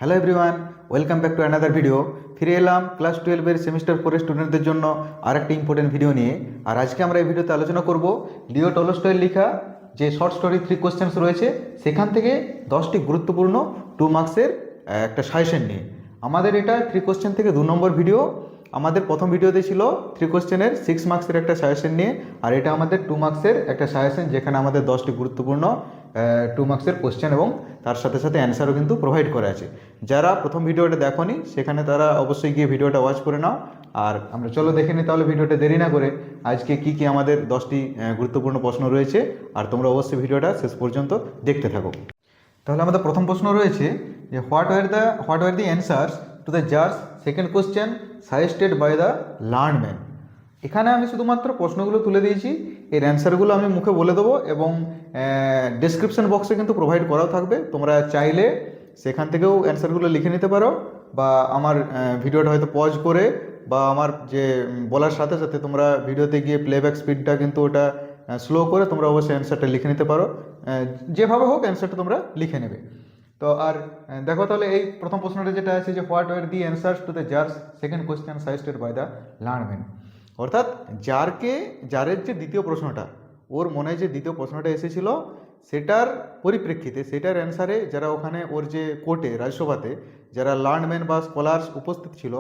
Hello everyone, welcome back to another video. ফিরে এলাম class 12-এর semester 4-এর স্টুডেন্টদের জন্য আর একটা ইম্পর্টেন্ট ভিডিও নিয়ে। আর আজকে আমরা এই ভিডিওতে আলোচনা করব লিও টলস্টয়ের লেখা যে শর্ট স্টোরি 3 কোশ্চেন্স রয়েছে সেখান থেকে 10টি গুরুত্বপূর্ণ 2 মার্কসের একটা সাজেশন নিয়ে। আমাদের এটা 3 কোশ্চেন থেকে 2 নম্বর ভিডিও। আমাদের প্রথম ভিডিওতে ছিল 3 কোশ্চেনের 6 মার্কসের একটা সাজেশন নিয়ে, আর এটা আমাদের 2 মার্কসের একটা সাজেশন যেখানে আমাদের 10টি গুরুত্বপূর্ণ 2 মার্কসের কোশ্চেন এবং তার সাথে সাথে অ্যান্সারও কিন্তু প্রোভাইড করা আছে। যারা প্রথম ভিডিওটা দেখোনি সেখানে তারা অবশ্যই গিয়ে ভিডিওটা ওয়াচ করে নাও। আর আমরা চলো দেখে নিই তাহলে ভিডিওটা দেরি না করে আজকে কি কি আমাদের 10টি গুরুত্বপূর্ণ প্রশ্ন রয়েছে, আর তোমরা অবশ্যই ভিডিওটা শেষ পর্যন্ত দেখতে থাকো। তাহলে আমাদের প্রথম প্রশ্ন রয়েছে যে what were the answers to the tsar's second question suggested by the learned man. এখানে আমি শুধুমাত্র প্রশ্নগুলো তুলে দিয়েছি, এর অ্যান্সারগুলো আমি মুখে বলে দেবো এবং ডেসক্রিপশন বক্সে কিন্তু প্রোভাইড করাও থাকবে। তোমরা চাইলে সেখান থেকেও অ্যান্সারগুলো লিখে নিতে পারো, বা আমার ভিডিওটা হয়তো পজ করে বা আমার যে বলার সাথে সাথে তোমরা ভিডিওতে গিয়ে প্লেব্যাক স্পিডটা কিন্তু ওটা স্লো করে তোমরা অবশ্যই অ্যান্সারটা লিখে নিতে পারো। যেভাবে হোক অ্যান্সারটা তোমরা লিখে নেবে। তো আর দেখো তাহলে এই প্রথম প্রশ্নটা যেটা আছে যে what were the answers to the tsar's second question suggested by the learned man. অর্থাৎ জারের যে দ্বিতীয় প্রশ্নটা, ওর মনে যে দ্বিতীয় প্রশ্নটা এসেছিল সেটার পরিপ্রেক্ষিতে, সেটার অ্যান্সারে যারা ওখানে ওর যে কোর্টে রাজসভাতে যারা লার্নম্যান বা স্কলার্স উপস্থিত ছিল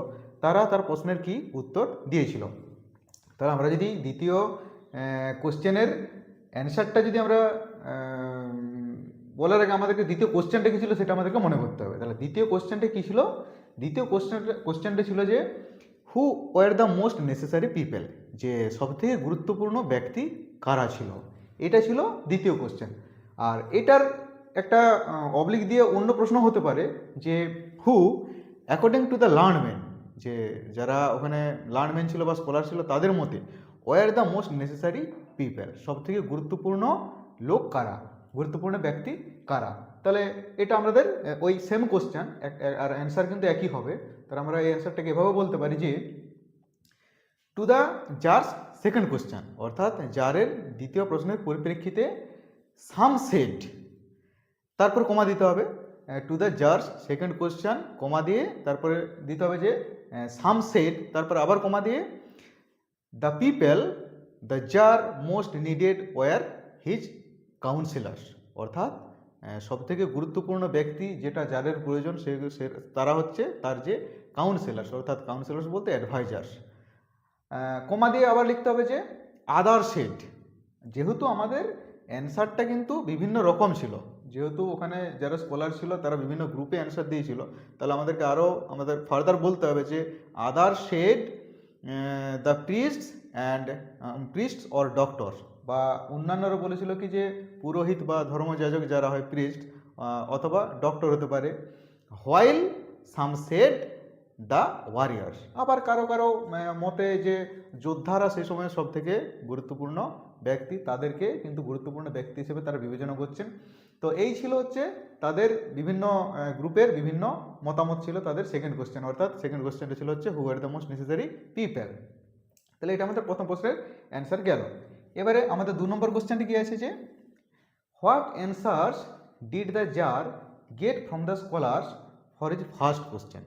তারা তার প্রশ্নের কি উত্তর দিয়েছিল। তাহলে আমরা যদি দ্বিতীয় কোশ্চেনের অ্যান্সারটা যদি আমরা বলার আগে আমাদেরকে দ্বিতীয় কোশ্চেনটা কী ছিল সেটা আমাদেরকে মনে করতে হবে। তাহলে দ্বিতীয় কোশ্চেনটা কী ছিল? দ্বিতীয় কোশ্চেনটা ছিল যে who were the most necessary people, যে সবথেকে গুরুত্বপূর্ণ ব্যক্তি কারা ছিল, এটা ছিল দ্বিতীয় কোশ্চেন। আর এটার একটা অবলিক দিয়ে অন্য প্রশ্ন হতে পারে যে হু অ্যাকর্ডিং টু দ্য লার্নম্যান, যে যারা ওখানে লার্নম্যান ছিল বা স্কলার ছিল তাদের মতে were the most necessary people, সবথেকে গুরুত্বপূর্ণ লোক কারা, গুরুত্বপূর্ণ ব্যক্তি কারা। তাহলে এটা আমাদের ওই সেম কোশ্চেন আর অ্যান্সার কিন্তু একই হবে। তাহলে আমরা এই অ্যান্সারটাকে এভাবে বলতে পারি যে two the tsar's second question, অর্থাৎ জারের দ্বিতীয় প্রশ্নের পরিপ্রেক্ষিতে সাম সেড, তারপর কমা দিতে হবে। To the tsar's second question comma দিয়ে তারপরে দিতে হবে যে সাম সেড, তারপর আবার কমা দিয়ে the people the tsar most needed were his councillors, অর্থাৎ সবথেকে গুরুত্বপূর্ণ ব্যক্তি যেটা জারের প্রয়োজন সে তারা হচ্ছে তার যে কাউন্সিলার্স, অর্থাৎ কাউন্সিলার্স বলতে অ্যাডভাইজার্স। কমা দিয়ে আবার লিখতে হবে যে আদার সেট, যেহেতু আমাদের অ্যান্সারটা কিন্তু বিভিন্ন রকম ছিল, যেহেতু ওখানে যারা স্কলার ছিল তারা বিভিন্ন গ্রুপে অ্যান্সার দিয়েছিল, তাহলে আমাদের ফার্দার বলতে হবে যে other said the priests and priests or doctor, বা অন্যান্যরা বলেছিল কি যে পুরোহিত বা ধর্মযাজক যারা হয় প্রিস্ট, অথবা ডক্টর হতে পারে। While some said the warriors, আবার কারো কারো মতে যে যোদ্ধারা সেই সময় সব থেকে গুরুত্বপূর্ণ ব্যক্তি, তাদেরকে কিন্তু গুরুত্বপূর্ণ ব্যক্তি হিসেবে তারা বিবেচনা করছেন। তো এই ছিল হচ্ছে তাদের বিভিন্ন গ্রুপের বিভিন্ন মতামত ছিল তাদের সেকেন্ড কোশ্চেন, অর্থাৎ সেকেন্ড কোশ্চেনটা ছিল হচ্ছে who are the most necessary people. তাহলে এটা আমাদের প্রথম প্রশ্নের অ্যান্সার গেল। এবারে আমাদের 2 নম্বর কোশ্চেনটি কি আছে যে what answers did the tsar get from the scholars for his first question.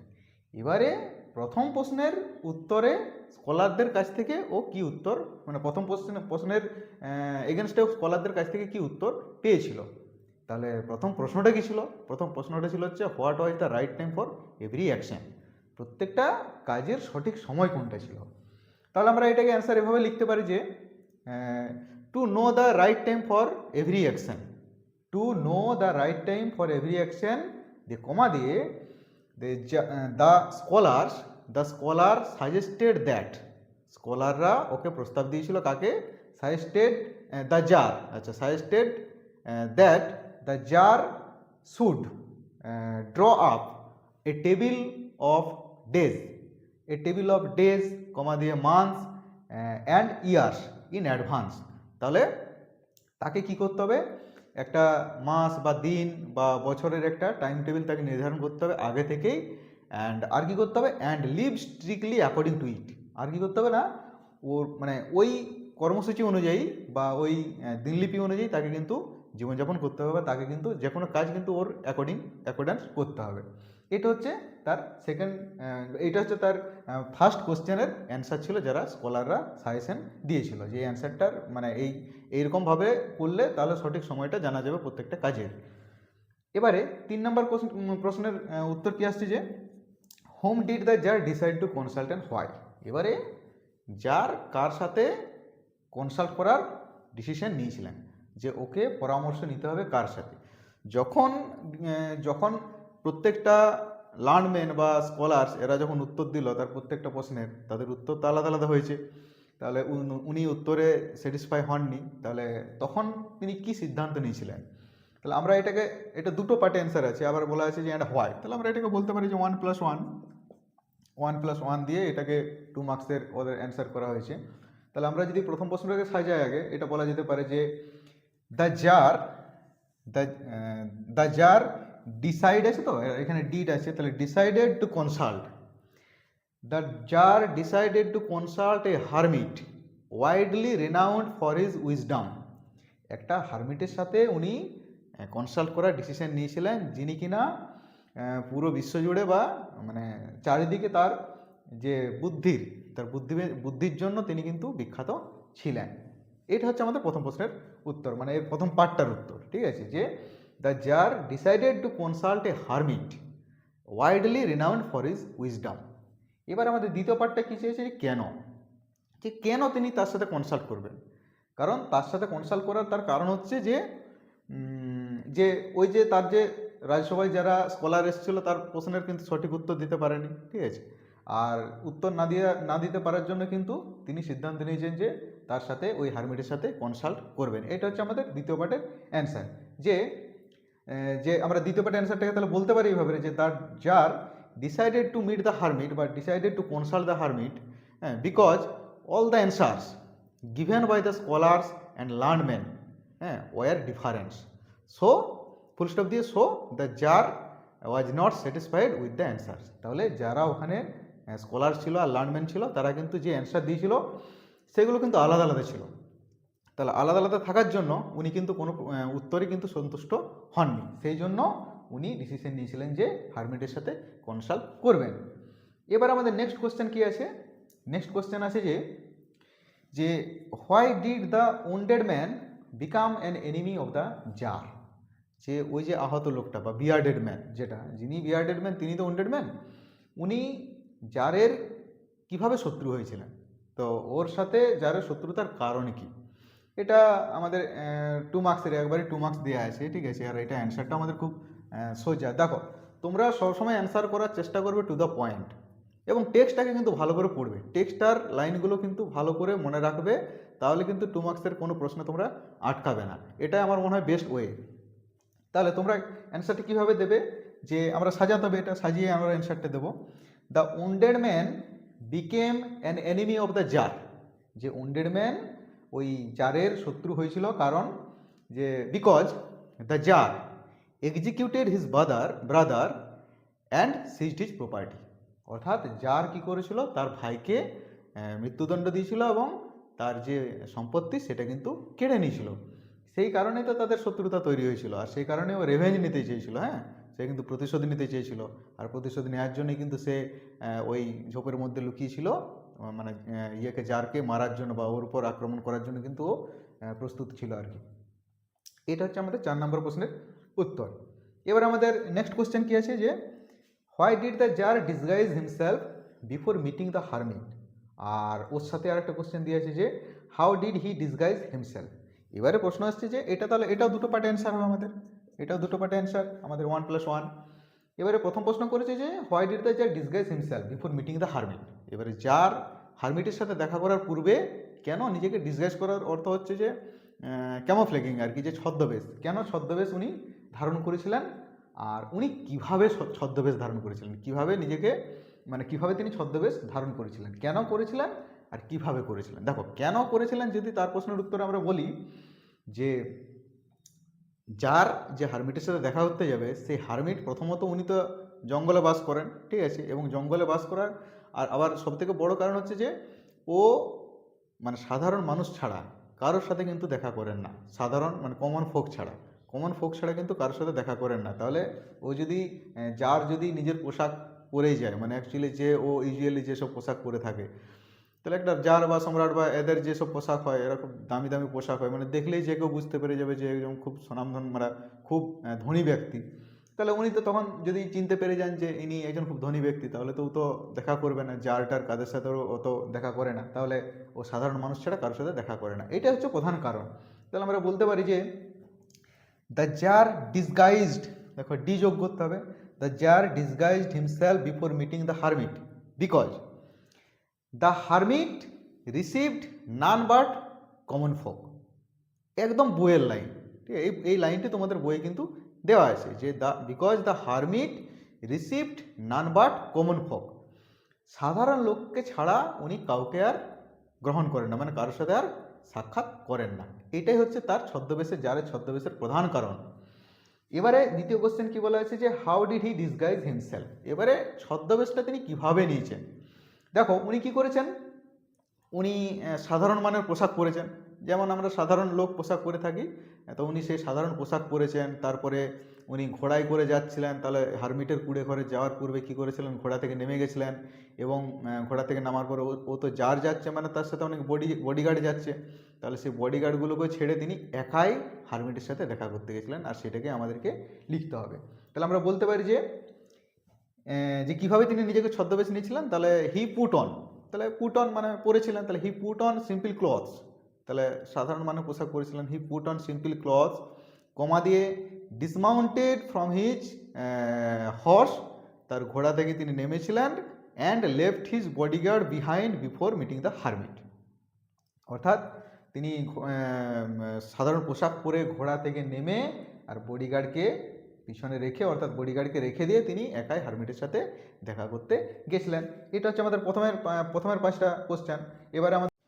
এবারে প্রথম প্রশ্নের উত্তরে স্কলারদের কাছ থেকে ও কি উত্তর, মানে প্রথম প্রশ্নের এগেনস্টে স্কলারদের কাছ থেকে কি উত্তর পেয়েছিল। তাহলে প্রথম প্রশ্নটা কি ছিল? প্রথম প্রশ্নটা ছিল হচ্ছে what was the right time for every action, প্রত্যেকটা কাজের সঠিক সময় কোনটা ছিল। তাহলে আমরা এটাকে অ্যান্সার এভাবে লিখতে পারি যে to know the right time for every action, to know the right time for every action দিয়ে কমা দিয়ে দ্য স্কলার সাজেস্টেড দ্যাট, স্কলাররা ওকে প্রস্তাব দিয়েছিল কাকে? সাজেস্টেড দ্য জার, আচ্ছা suggested that the tsar should draw up a table of days comma দিয়ে months and years in advance. তাহলে তাকে কি করতে হবে? একটা মাস বা দিন বা বছরের একটা টাইম টেবিল তাকে নির্ধারণ করতে হবে আগে থেকেই। অ্যান্ড আর কি করতে হবে? And live strictly according to it, আর কি করতে হবে না ওর মানে ওই কর্মসূচি অনুযায়ী বা ওই দিনলিপি অনুযায়ী তাকে কিন্তু জীবনযাপন করতে হবে, তাকে কিন্তু যে কোনো কাজ কিন্তু ওর অ্যাকর্ডেন্স করতে হবে। এটা হচ্ছে তার সেকেন্ড, এটা হচ্ছে তার ফার্স্ট কোশ্চেনের অ্যান্সার ছিল, যারা স্কলাররা সাজেশন দিয়েছিল যে এই অ্যান্সারটার মানে এইরকমভাবে করলে তাহলে সঠিক সময়টা জানা যাবে প্রত্যেকটা কাজের। এবারে 3 নম্বর প্রশ্নের উত্তর কি আসছে যে whom did the tsar decide to consult and why. এবারে জার কার সাথে কনসাল্ট করার ডিসিশন নিয়েছিলেন, যে ওকে পরামর্শ নিতে হবে কার সাথে। যখন যখন প্রত্যেকটা লার্নম্যান বা স্কলার্স এরা যখন উত্তর দিল তার প্রত্যেকটা প্রশ্নের, তাদের উত্তর তো আলাদা আলাদা হয়েছে, তাহলে উনি উত্তরে স্যাটিসফাই হননি, তাহলে তখন তিনি কি সিদ্ধান্ত নিয়েছিলেন। তাহলে আমরা এটা দুটো পার্টে অ্যান্সার আছে, আবার বলা আছে যে অ্যান্ড হোয়াই। তাহলে আমরা এটাকে বলতে পারি যে 1+1 দিয়ে এটাকে 2 মার্কসের ওদের অ্যান্সার করা হয়েছে। তাহলে আমরা যদি প্রথম প্রশ্নটাকে সাজাই আগে, এটা বলা যেতে পারে যে the tsar the tsar decide আছে, তো এখানে ডিড আছে, তাহলে decided to consult. The tsar decided to consult a hermit widely renowned for his wisdom. একটা হারমিটের সাথে উনি কনসাল্ট করার ডিসিশন নিয়েছিলেন, যিনি কিনা পুরো বিশ্বজুড়ে বা মানে চারিদিকে তার যে বুদ্ধির জন্য তিনি কিন্তু বিখ্যাত ছিলেন। এটা হচ্ছে আমাদের প্রথম প্রশ্নের উত্তর, মানে এর প্রথম পার্টটার উত্তর। ঠিক আছে, যে the tsar decided to consult a hermit widely renowned for his wisdom. এবার আমাদের দ্বিতীয় পার্টটা কী চেয়েছে, যে কেন তিনি তার সাথে কনসাল্ট করবেন। কারণ তার সাথে কনসাল্ট করার তার কারণ হচ্ছে যে ওই যে তার যে রাজ্যসভায় যারা স্কলার এসেছিলো তার প্রশ্নের কিন্তু সঠিক উত্তর দিতে পারেনি। ঠিক আছে, আর উত্তর না দিতে পারার জন্য কিন্তু তিনি সিদ্ধান্ত নিয়েছেন যে তার সাথে ওই হারমিটের সাথে কনসাল্ট করবেন। এটা হচ্ছে আমাদের দ্বিতীয় পার্টের অ্যান্সার। যে আমরা দ্বিতীয় পার্টের অ্যান্সারটাকে তাহলে বলতে পারি এইভাবে, যে তার tsar decided to meet the hermit বা decided to consult the hermit because all the answers given by the scholars and learned men were different. So full stop দিয়ে so the jar was not satisfied with the answers. তাহলে যারা ওখানে scholar ছিল আর লার্নম্যান ছিল তারা কিন্তু যে answer দিয়েছিল সেগুলো কিন্তু আলাদা আলাদা ছিল। তাহলে আলাদা আলাদা থাকার জন্য উনি কিন্তু কোনো উত্তরে কিন্তু সন্তুষ্ট হননি, সেই জন্য উনি ডিসিশন নিয়েছিলেন যে হারমিটের সাথে কনসাল্ট করবেন। এবার আমাদের নেক্সট কোশ্চেন কি আছে, নেক্সট কোশ্চেন আছে যে why did the wounded man become an enemy of the tsar. যে ওই যে আহত লোকটা বা বিয়ার্ডেড ম্যান, যিনি বিয়ার্ডেড ম্যান তিনি তো উন্ডেড ম্যান, উনি জারের কিভাবে শত্রু হয়েছিলেন, তো ওর সাথে জারের শত্রুতার কারণ কি। এটা আমাদের 2 মার্কসের একবারে 2 মার্কস দেওয়া আছে। ঠিক আছে, আর এটা অ্যান্সারটা আমাদের খুব সোজা। দেখো তোমরা সবসময় অ্যান্সার করার চেষ্টা করবে টু দ্য পয়েন্ট, এবং টেক্সটটাকে কিন্তু ভালো করে পড়বে, টেক্সটার লাইনগুলো কিন্তু ভালো করে মনে রাখবে, তাহলে কিন্তু 2 মার্কসের কোনো প্রশ্ন তোমরা আটকাবে না। এটাই আমার মনে হয় বেস্ট ওয়ে। তাহলে তোমরা অ্যান্সারটা কীভাবে দেবে, যে আমরা সাজাতে হবে, এটা সাজিয়ে আমরা অ্যান্সারটা দেবো। The wounded man became an enemy of the tsar. যে উন্ডেড ম্যান ওই জারের শত্রু হয়েছিল, কারণ যে because the tsar executed his brother and seized his property. অর্থাৎ জার কি করেছিল, তার ভাইকে মৃত্যুদণ্ড দিয়েছিল এবং তার যে সম্পত্তি সেটা কিন্তু কেড়ে নিয়েছিল। সেই কারণে তো তাদের শত্রুতা তৈরি হয়েছিল, আর সেই কারণে ও রেভেঞ্জ নিতে চেয়েছিল। সে কিন্তু প্রতিশোধ নিতে চেয়েছিল, আর প্রতিশোধ নেওয়ার জন্যই কিন্তু সে ওই ঝোপের মধ্যে লুকিয়েছিল, মানে জারকে মারার জন্য বা ওর উপর আক্রমণ করার জন্য কিন্তু ও প্রস্তুত ছিল আর কি। এটা হচ্ছে আমাদের 4 নম্বর প্রশ্নের উত্তর। এবার আমাদের নেক্সট কোশ্চেন কি আছে, যে why did the tsar disguise himself before meeting the hermit. আর ওর সাথে আর একটা কোশ্চেন দিয়ে আছে যে how did he disguise himself. এবারে প্রশ্ন আসছে যে তাহলে এটাও দুটো পার্টে অ্যান্সার হবে আমাদের, এটাও দুটো পার্টে অ্যান্সার আমাদের 1+1। এবারে প্রথম প্রশ্ন করেছে যে why did the tsar disguise himself before meeting the hermit. এবারে জার হারমিটের সাথে দেখা করার পূর্বে কেন নিজেকে ডিসগাইজ করার অর্থ হচ্ছে যে ক্যামোফ্লেগিং আর কি, যে ছদ্মবেশ, কেন ছদ্মবেশ উনি ধারণ করেছিলেন, আর উনি কিভাবে ছদ্মবেশ ধারণ করেছিলেন, কিভাবে নিজেকে মানে কিভাবে তিনি ছদ্মবেশ ধারণ করেছিলেন, কেন করেছিলেন আর কিভাবে করেছিলেন। দেখো কেন করেছিলেন, যদি তার প্রশ্নের উত্তরে আমরা বলি যে যার যে হারমিটের সাথে দেখা করতে যাবে সেই হারমিট প্রথমত উনি তো জঙ্গলে বাস করেন। ঠিক আছে, এবং জঙ্গলে বাস করার আর আবার সবথেকে বড় কারণ হচ্ছে যে ও মানে সাধারণ মানুষ ছাড়া কারোর সাথে কিন্তু দেখা করেন না, সাধারণ মানে কমন ফোক ছাড়া। কমন ফোক ছাড়া কিন্তু কারোর সাথে দেখা করেন না। তাহলে ও যদি যার যদি নিজের পোশাক পরেই যায়, মানে অ্যাকচুয়ালি যে ও ইউজুয়ালি যেসব পোশাক পরে থাকে, তাহলে একটা জার বা সম্রাট বা এদের যেসব পোশাক হয়, এরা খুব দামি দামি পোশাক হয়, মানে দেখলেই যে কেউ বুঝতে পেরে যাবে যে একজন খুব স্বনামধন, মানে খুব ধনী ব্যক্তি। তাহলে উনি তো তখন যদি চিনতে পেরে যান যে ইনি একজন খুব ধনী ব্যক্তি, তাহলে তো ও তো দেখা করবে না, জারটার কাদের সাথে ও তো দেখা করে না, তাহলে ও সাধারণ মানুষ ছাড়া কারোর সাথে দেখা করে না। এটা হচ্ছে প্রধান কারণ। তাহলে আমরা বলতে পারি যে দ্য জার ডিসগাইজড, দেখো ডি যোগ করতে হবে, the tsar disguised himself before meeting the hermit because the hermit received none but common folk. একদম বইয়ের লাইন, ঠিক আছে, এই লাইনটি তোমাদের বইয়ে কিন্তু দেওয়া আছে যে because the hermit received none but common folk, সাধারণ লোককে ছাড়া উনি কাউকে আর গ্রহণ করেন না, মানে কারোর সাথে আর সাক্ষাৎ করেন না। এটাই হচ্ছে তার ছদ্মবেশের, জারের ছদ্মবেশের প্রধান কারণ। এবারে দ্বিতীয় কোশ্চেন কি বলা হয়েছে যে how did he disguise himself. এবারে ছদ্মবেশটা তিনি কিভাবে নিয়েছেন। দেখো উনি কি করেছেন, উনি সাধারণ মানের পোশাক পরেছেন, যেমন আমরা সাধারণ লোক পোশাক পরে থাকি, তো উনি সেই সাধারণ পোশাক পরেছেন। তারপরে উনি ঘোড়ায় করে যাচ্ছিলেন, তাহলে হারমিটের কুড়ে ঘরে যাওয়ার পূর্বে কী করেছিলেন, ঘোড়া থেকে নেমে গেছিলেন, এবং ঘোড়া থেকে নামার পরে ও তো যার যাচ্ছে, মানে তার সাথে অনেক বডিগার্ড যাচ্ছে, তাহলে সেই বডিগার্ডগুলোকে ছেড়ে তিনি একাই হারমিটের সাথে দেখা করতে গেছিলেন, আর সেটাকে আমাদেরকে লিখতে হবে। তাহলে আমরা বলতে পারি যে কীভাবে তিনি নিজেকে ছদ্মবেশ নিয়েছিলেন। তাহলে হি পুট অন, তাহলে পুট অন মানে পরেছিলেন, তাহলে he put on simple clothes, তাহলে সাধারণ মানে পোশাক পরেছিলেন, he put on simple clothes, comma দিয়ে ডিসমাউন্টেড ফ্রম হিজ হর্স, তার ঘোড়া থেকে তিনি নেমেছিলেন, and left his bodyguard behind before meeting the hermit. অর্থাৎ তিনি সাধারণ পোশাক পরে ঘোড়া থেকে নেমে আর বডিগার্ডকে পিছনে রেখে, অর্থাৎ বডিগার্ডকে রেখে দিয়ে তিনি একাই হারমিটের সাথে দেখা করতে গেছিলেন। এটা হচ্ছে আমাদের প্রথমের 5টা কোশ্চেন।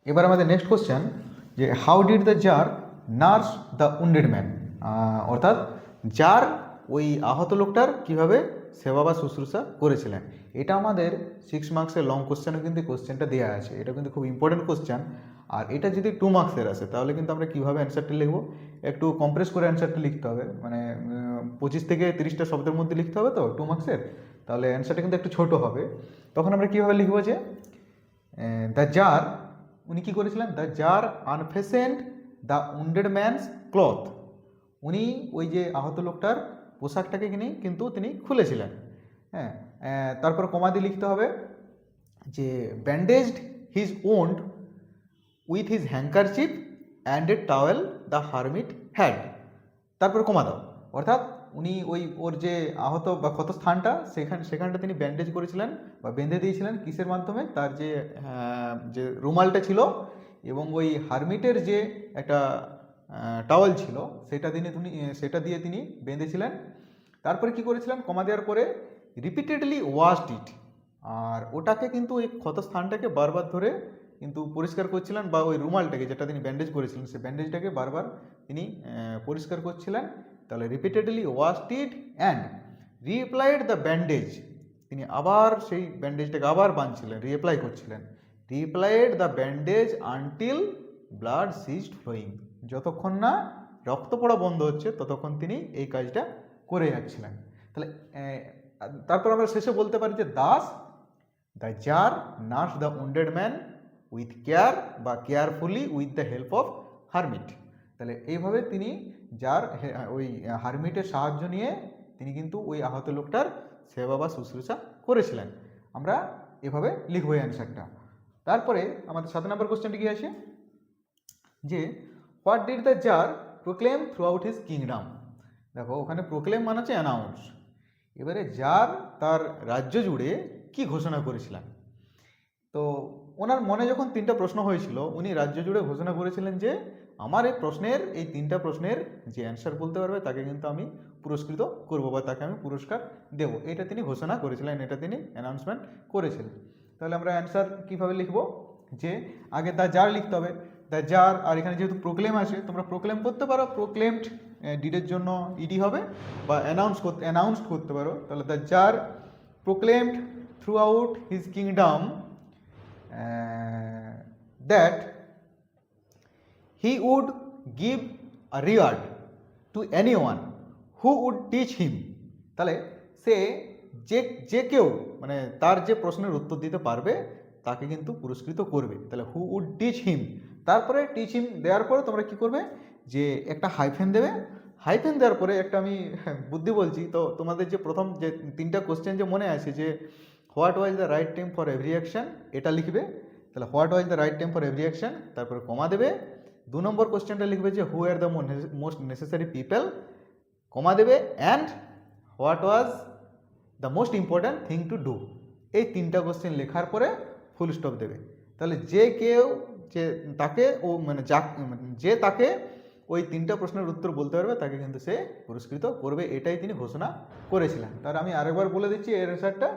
এবার আমাদের নেক্সট কোশ্চেন যে how did the tsar nurse the wounded man, অর্থাৎ জার ওই আহত লোকটার কিভাবে সেবা বা শুশ্রূষা করেছিলেন। এটা আমাদের 6 মার্কসের লং কোশ্চেনও কিন্তু কোশ্চেনটা দেওয়া আছে, এটা কিন্তু খুব ইম্পর্টেন্ট কোশ্চেন। আর এটা যদি 2 মার্কসের আসে তাহলে কিন্তু আমরা কীভাবে অ্যান্সারটি লিখবো, একটু কম্প্রেস করে অ্যান্সারটি লিখতে হবে, মানে 25 থেকে 30টা শব্দের মধ্যে লিখতে হবে তো 2 মার্কসের, তাহলে অ্যান্সারটা কিন্তু একটু ছোট হবে। তখন আমরা কীভাবে লিখবো যে দ্য জার, উনি কী করেছিলেন, the tsar unfastened the wounded man's cloth, উনি ওই যে আহত লোকটার পোশাকটাকে কিন্তু তিনি খুলেছিলেন। হ্যাঁ, তারপর কমা দিয়ে লিখতে হবে যে bandaged his wound with his handkerchief and a towel the hermit had, তারপর কমা দাও। অর্থাৎ উনি ওর যে আহত বা ক্ষত স্থানটা সেখানটা তিনি ব্যান্ডেজ করেছিলেন বা বেঁধে দিয়েছিলেন কিসের মাধ্যমে, তার যে রুমালটা ছিল এবং ওই হারমিটের যে একটা টাওয়েল ছিল সেটা দিয়ে তিনি বেঁধেছিলেন। তারপরে কি করেছিলেন, কমা দেওয়ার পরে রিপিটেডলি ওয়াশড ইট, আর ওটাকে কিন্তু ওই ক্ষত স্থানটাকে বারবার ধরে কিন্তু পরিষ্কার করছিলেন, বা ওই রুমালটাকে যেটা তিনি ব্যান্ডেজ করেছিলেন সেই ব্যান্ডেজটাকে বারবার তিনি পরিষ্কার করছিলেন। তাহলে repeatedly washed it and reapplied the bandage, তিনি আবার সেই ব্যান্ডেজটাকে আবার বাঁধছিলেন, রিঅ্যাপ্লাই করছিলেন, reapplied the bandage until blood ceased flowing, যতক্ষণ না রক্ত পড়া বন্ধ হচ্ছে ততক্ষণ তিনি এই কাজটা করে যাচ্ছিলেন। তাহলে তারপর আমরা শেষে বলতে পারি যে thus the tsar nurse the wounded man with care বা carefully with the help of hermit. তাহলে এইভাবে তিনি ওই হারমিটের সাহায্য নিয়ে তিনি কিন্তু ওই আহত লোকটার সেবা বা শুশ্রূষা করেছিলেন। আমরা এভাবে লিখবো এই অ্যান্সারটা। তারপরে আমাদের 7 নম্বর কোশ্চেনটি কি আছে যে what did the tsar proclaim throughout his kingdom. দেখো ওখানে প্রোক্লেম মানে হচ্ছে অ্যানাউন্স। এবারে জার তার রাজ্য জুড়ে কি ঘোষণা করেছিলেন, তো ওনার মনে যখন 3টা প্রশ্ন হয়েছিল উনি রাজ্য জুড়ে ঘোষণা করেছিলেন যে আমার এই 3টা প্রশ্নের যে অ্যান্সার বলতে পারবে তাকে কিন্তু আমি পুরস্কৃত করবো বা তাকে আমি পুরস্কার দেব, এটা তিনি ঘোষণা করেছিলেন, এটা তিনি অ্যানাউন্সমেন্ট করেছিলেন। তাহলে আমরা অ্যান্সার কীভাবে লিখবো, যে আগে দ্য জার লিখতে হবে, দ্য জার, আর এখানে যেহেতু প্রোক্লেম আছে তোমরা প্রোক্লেম করতে পারো, প্রোক্লেমড ডিডের জন্য ইডি হবে, বা অ্যানাউন্সড করতে পারো। তাহলে the tsar proclaimed throughout his kingdom that he would give a reward to to anyone who would teach him. তাহলে সে যে যে কেউ মানে তার যে প্রশ্নের উত্তর দিতে পারবে তাকে কিন্তু পুরস্কৃত করবে। তাহলে হু উড টিচ হিম, তারপরে টিচ হিম দেওয়ার পরে তোমরা কি করবে যে একটা হাইফেন দেবে। হাইফেন দেওয়ার পরে একটা আমি বুদ্ধি বলছি, তো তোমাদের যে প্রথম যে তিনটা কোশ্চেন যে মনে আছে যে what was the right time for every action, এটা লিখবে। তাহলে what was the right time for every action, তারপরে কমা দেবে। 2 নম্বর কোশ্চেনটা লিখবে যে who are the most necessary people, comma দেবে, and what was the most important thing to do. এই তিনটা কোশ্চেন লেখার পরে ফুল স্টপ দেবে। তাহলে যে কেউ যে তাকে ও মানে যে তাকে ওই তিনটা প্রশ্নের উত্তর বলতে পারবে তাকে কিন্তু সে পুরস্কৃত করবে, এটাই তিনি ঘোষণা করেছিলেন। তাহলে আমি আরেকবার বলে দিচ্ছি এর অ্যান্সারটা,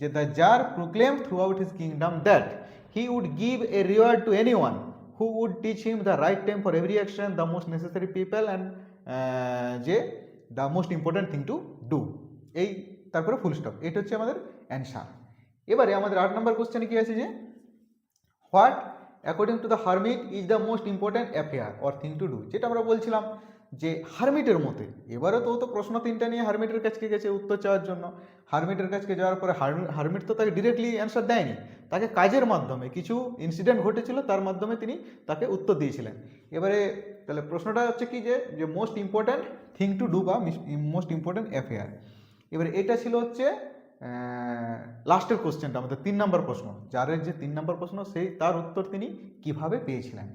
যে the tsar proclaim throughout his kingdom that he would give a reward to anyone who would teach him the right time for every action, the most necessary people, and যে the most important thing to do. এই তারপরে full stop, এটা হচ্ছে আমাদের answer. এবারে আমাদের 8 নম্বর কোশ্চেনে কি আছে যে what according to the hermit is the most important affair or thing to do, যেটা আমরা বলছিলাম যে হারমিটের মতে। এবারে তো প্রশ্ন তিনটা নিয়ে হারমিটের কাছকে গেছে উত্তর চাওয়ার জন্য। হারমিটের কাছকে যাওয়ার পরে হারমিট তো তাকে ডিরেক্টলি অ্যান্সার দেয়নি, তাকে কাজের মাধ্যমে কিছু ইনসিডেন্ট ঘটেছিল তার মাধ্যমে তিনি তাকে উত্তর দিয়েছিলেন। এবারে তাহলে প্রশ্নটা হচ্ছে কি যে most important thing to do বা মোস্ট ইম্পর্ট্যান্ট অ্যাফেয়ার। এবারে এটা ছিল হচ্ছে লাস্টের কোশ্চেনটা, আমাদের 3 নম্বর প্রশ্ন, যারের যে 3 নম্বর প্রশ্ন সেই তার উত্তর তিনি কিভাবে পেয়েছিলেন।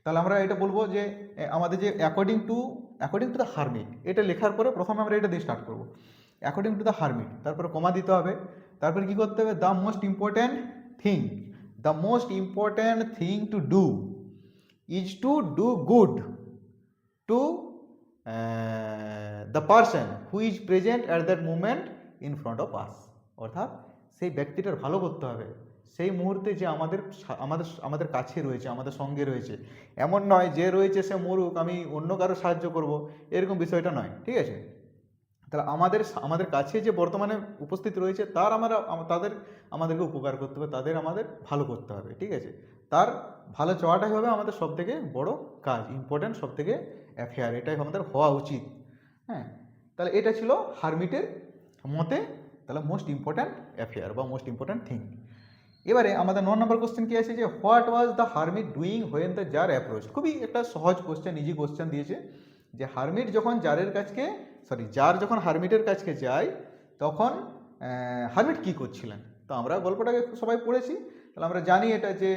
তাহলে আমরা এটা বলবো যে আমাদের যে অ্যাকর্ডিং টু দ্য হারমিট, এটা লেখার পরে প্রথমে আমরা এটা দিয়ে স্টার্ট করবো, অ্যাকর্ডিং টু দ্য হারমিট, তারপরে কমা দিতে হবে, তারপরে কি করতে হবে, the most important thing to do is to do good to the person who is present at that moment in front of us. অর্থাৎ সেই ব্যক্তিটার ভালো করতে হবে সেই মুহূর্তে যে আমাদের কাছে রয়েছে, আমাদের সঙ্গে রয়েছে। এমন নয় যে রয়েছে সে মরুক, আমি অন্য কারো সাহায্য করব, এরকম বিষয়টা নয়, ঠিক আছে। তাহলে আমাদের কাছে যে বর্তমানে উপস্থিত রয়েছে আমাদেরকে উপকার করতে হবে, তাদের আমাদের ভালো করতে হবে, ঠিক আছে। তার ভালো চাওয়াটাই হবে আমাদের সবথেকে বড় কাজ, ইম্পর্ট্যান্ট সবথেকে অ্যাফেয়ার, এটাই আমাদের হওয়া উচিত। হ্যাঁ, তাহলে এটা ছিল হারমিটের মতে তাহলে মোস্ট ইম্পর্ট্যান্ট অ্যাফেয়ার বা মোস্ট ইম্পর্ট্যান্ট থিং। এবারে আমাদের 9 নম্বর কোশ্চেন কি আছে যে what was the hermit doing when the tsar approach. খুবই একটা সহজ কোশ্চেন, ইজি কোশ্চেন দিয়েছে যে হারমিট যখন জার যখন হারমিটের কাছকে যায় তখন হারমিট কি করছিলেন। তো আমরা গল্পটাকে সবাই পড়েছি, তাহলে আমরা জানি এটা যে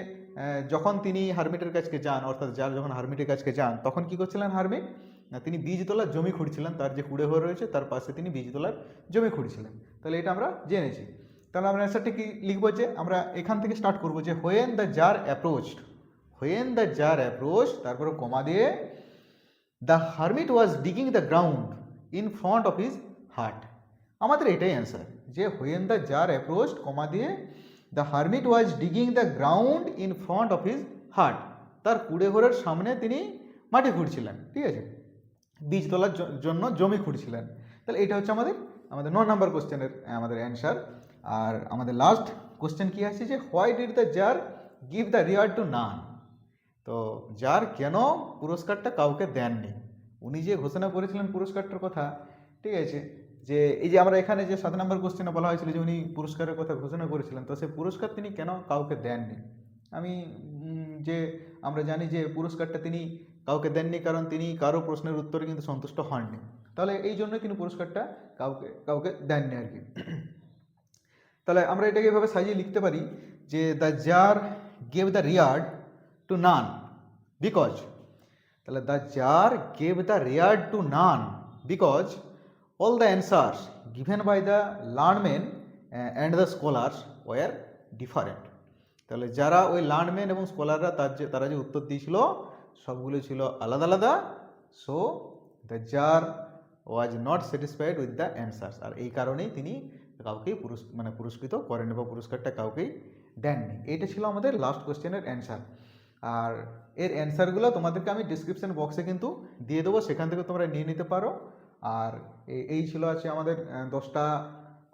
যখন তিনি হারমিটের কাছকে যান, অর্থাৎ জার যখন হারমিটের কাছকে যান তখন কি করছিলেন হারমিট না, তিনি বীজ তোলার জমি খুঁড়ছিলেন, তার যে কুড়ে ঘর রয়েছে তার পাশে তিনি বীজ তোলার জমি খুঁড়ছিলেন। তাহলে এটা আমরা জেনেছি। তাহলে আমরা অ্যান্সারটা কি লিখবো যে আমরা এখান থেকে স্টার্ট করবো যে হোয়েন দ্য জার অ্যাপ্রোচ, তারপরে কমা দিয়ে the hermit was digging the ground in front of his heart. আমাদের এটাই অ্যান্সার যে হোয়েন দ্য জার অ্যাপ্রোচ কমা দিয়ে the hermit was digging the ground in front of his heart, তার কুড়ে ঘরের সামনে তিনি মাটি খুঁড়ছিলেন, ঠিক আছে, বীজ তোলার জন্য জমি খুঁড়ছিলেন। তাহলে এটা হচ্ছে আমাদের 9 নম্বর কোশ্চেনের আমাদের অ্যান্সার। আর আমাদের লাস্ট কোশ্চেন কি আছে যে why did the tsar give the reward to none. তো জার কেন পুরস্কারটা কাউকে দেননি, উনি যে ঘোষণা করেছিলেন পুরস্কারটার কথা, ঠিক আছে, যে এই যে আমরা এখানে যে 7 নম্বর কোশ্চেনে বলা হয়েছিল যে উনি পুরস্কারের কথা ঘোষণা করেছিলেন, তো সেই পুরস্কার তিনি কেন কাউকে দেননি। যে আমরা জানি যে পুরস্কারটা তিনি কাউকে দেননি কারণ তিনি কারো প্রশ্নের উত্তরে কিন্তু সন্তুষ্ট হননি, তাহলে এই জন্যই তিনি পুরস্কারটা কাউকে দেননি আর কি। তাহলে আমরা এটাকে এভাবে সাজিয়ে লিখতে পারি যে the tsar gave the reward to none because, তাহলে the tsar gave the reward to none because all the answers given by the learned men and the scholars were different. তাহলে যারা ওই লার্নমেন এবং স্কলাররা তারা যে উত্তর দিয়েছিল সবগুলো ছিল আলাদা আলাদা। So the tsar was not satisfied with the answers, আর এই কারণেই তিনি কাউকেই পুরস্কৃত করেননি বা পুরস্কারটা কাউকেই দেননি। এইটা ছিল আমাদের লাস্ট কোশ্চেনের অ্যান্সার। আর এর অ্যান্সারগুলো তোমাদেরকে আমি ডিসক্রিপশন বক্সে কিন্তু দিয়ে দেবো, সেখান থেকে তোমরা নিয়ে নিতে পারো। আর এই ছিল আছে আমাদের 10টা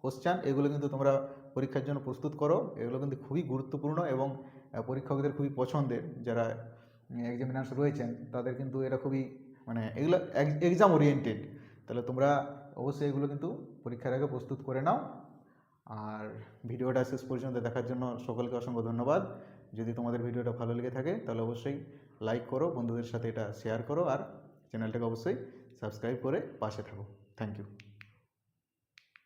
কোশ্চেন, এগুলো কিন্তু তোমরা পরীক্ষার জন্য প্রস্তুত করো, এগুলো কিন্তু খুবই গুরুত্বপূর্ণ এবং পরীক্ষকদের খুবই পছন্দের, যারা এক্সামিনার্স রয়েছেন তাদের কিন্তু এটা খুবই মানে এগুলো এক্সাম ওরিয়েন্টেড, তাহলে তোমরা অবশ্যই এগুলো কিন্তু পরীক্ষার আগে প্রস্তুত করে নাও। আর ভিডিওটা শেষ পর্যন্ত দেখার জন্য সকলকে অসংখ্য ধন্যবাদ। যদি তোমাদের ভিডিওটা ভালো লেগে থাকে তাহলে অবশ্যই লাইক করো, বন্ধুদের সাথে এটা শেয়ার করো, আর চ্যানেলটাকে অবশ্যই সাবস্ক্রাইব করে পাশে থাকো। Thank you.